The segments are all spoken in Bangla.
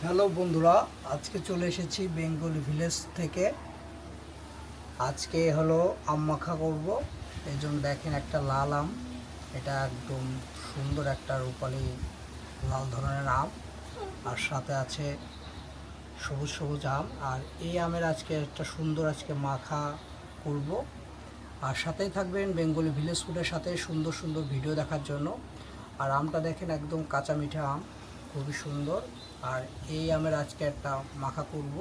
হ্যালো বন্ধুরা, আজকে চলে এসেছি বেঙ্গলি ভিলেজ থেকে। আজকে হলো আম মাখা করব। এই জন্য দেখেন একটা লাল আম, এটা একদম সুন্দর একটা রূপালি লাল ধরনের আম, আর সাথে আছে সবুজ সবুজ আম। আর এই আমের আজকে একটা সুন্দর মাখা করব। আর সাথেই থাকবেন বেঙ্গলি ভিলেজ ফুডের সাথে সুন্দর সুন্দর ভিডিও দেখার জন্য। আর আমটা দেখেন একদম কাঁচা মিঠা আম, খুবই সুন্দর। আর এই আমের আজকে একটা মাখা করব।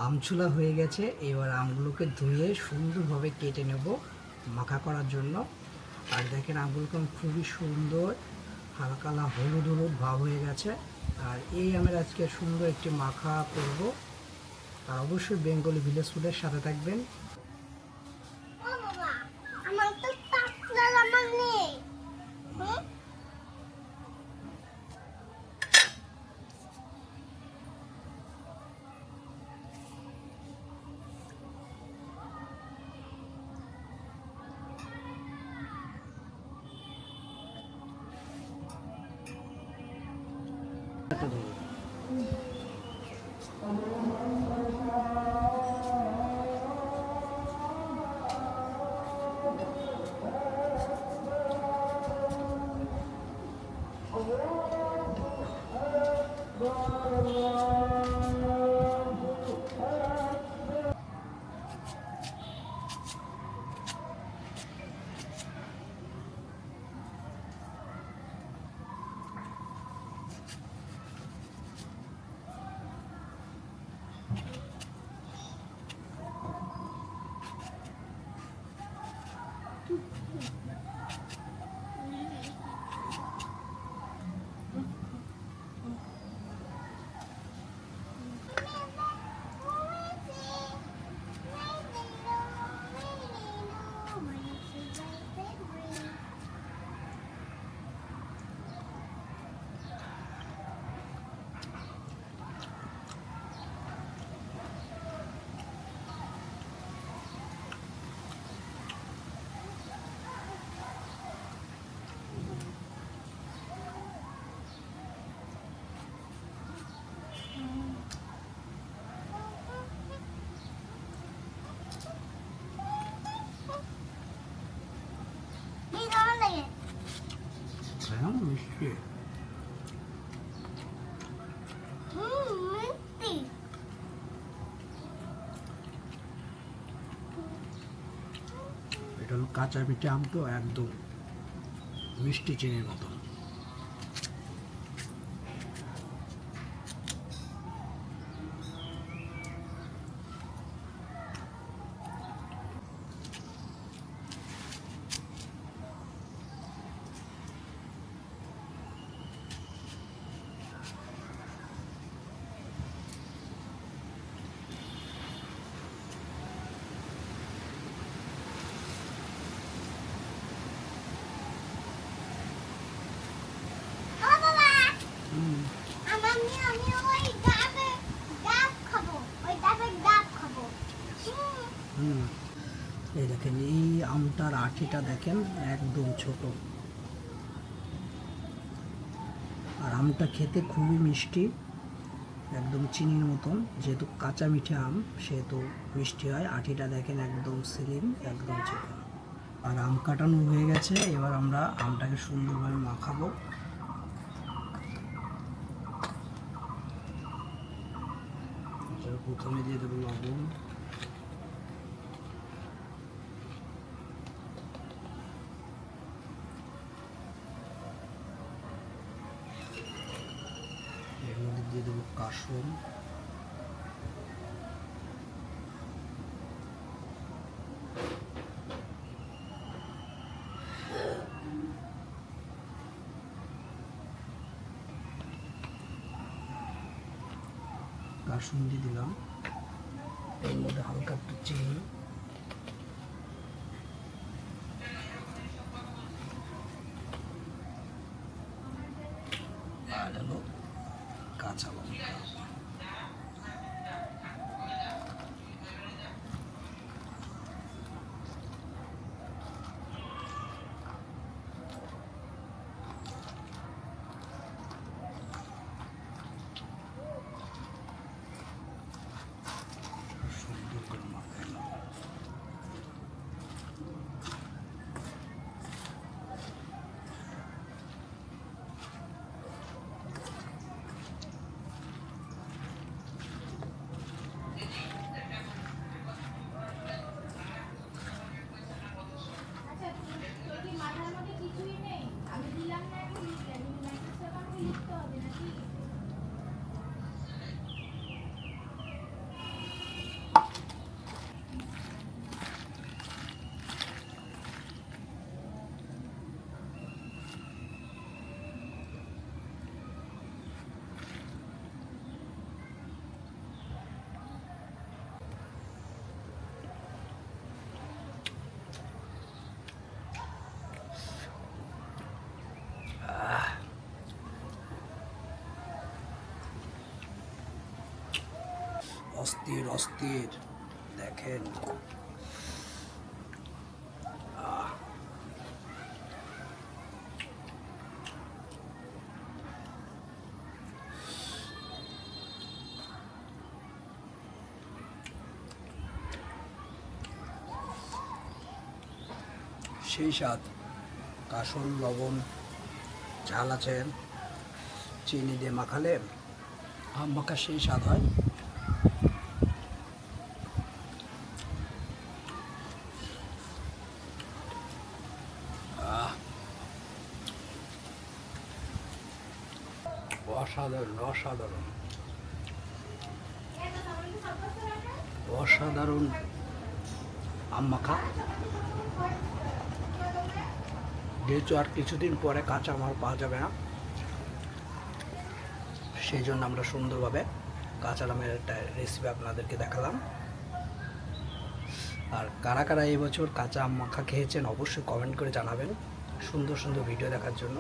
আমচুলা হয়ে গেছে, এবার আমগুলোকে ধুয়ে সুন্দরভাবে কেটে নেব মাখা করার জন্য। আর দেখেন আমগুলোকে খুবই সুন্দর হালকা হলুদ হলুদ ভাব হয়ে গেছে। আর এই আমের আজকে সুন্দর একটি মাখা করব। আর অবশ্যই বেঙ্গলি ভিলেজ ফুডের সাথে থাকবেন। মিষ্টি এটা হলো কাঁচা পিঠে আম, তো একদম মিষ্টি চিনির মতো। এই দেখেন, এই আমটার আঠিটা দেখেন একদম ছোট, আর আমটা খেতে খুবই মিষ্টি, একদম চিনির মতন। যেহেতু কাঁচা মিঠে আম সেহেতু মিষ্টি হয়। আঠিটা দেখেন একদম স্লিম, একদম চিকন। আর আম কাটানো হয়ে গেছে, এবার আমরা আমটাকে সুন্দরভাবে মাখাবো। প্রথমে দিয়ে দেবো লবণ, এর মধ্যে দিয়ে দেবো কাসুন, কাসুন দিয়ে দিলাম। এর মধ্যে হালকা একটু চিনি, আর হলো কাঁচা লঙ্কা। সুন্দর করে মাখাই নেব। অস্থির অস্থির দেখেন। সেই স্বাদ, কাসুন, লবণ, ঝাল আছে, চিনি দিয়ে মাখালে আম মাখা সেই স্বাদ হয়। অসাধারণ অসাধারণ অসাধারণ আম মাখা। যেহেতু আর কিছুদিন পরে কাঁচা মাল পাওয়া যাবে না, সেই জন্য আমরা সুন্দরভাবে কাঁচা আমের একটা রেসিপি আপনাদেরকে দেখালাম। আর কারা কারা এই বছর কাঁচা আম মাখা খেয়েছেন অবশ্যই কমেন্ট করে জানাবেন। সুন্দর সুন্দর ভিডিও দেখার জন্য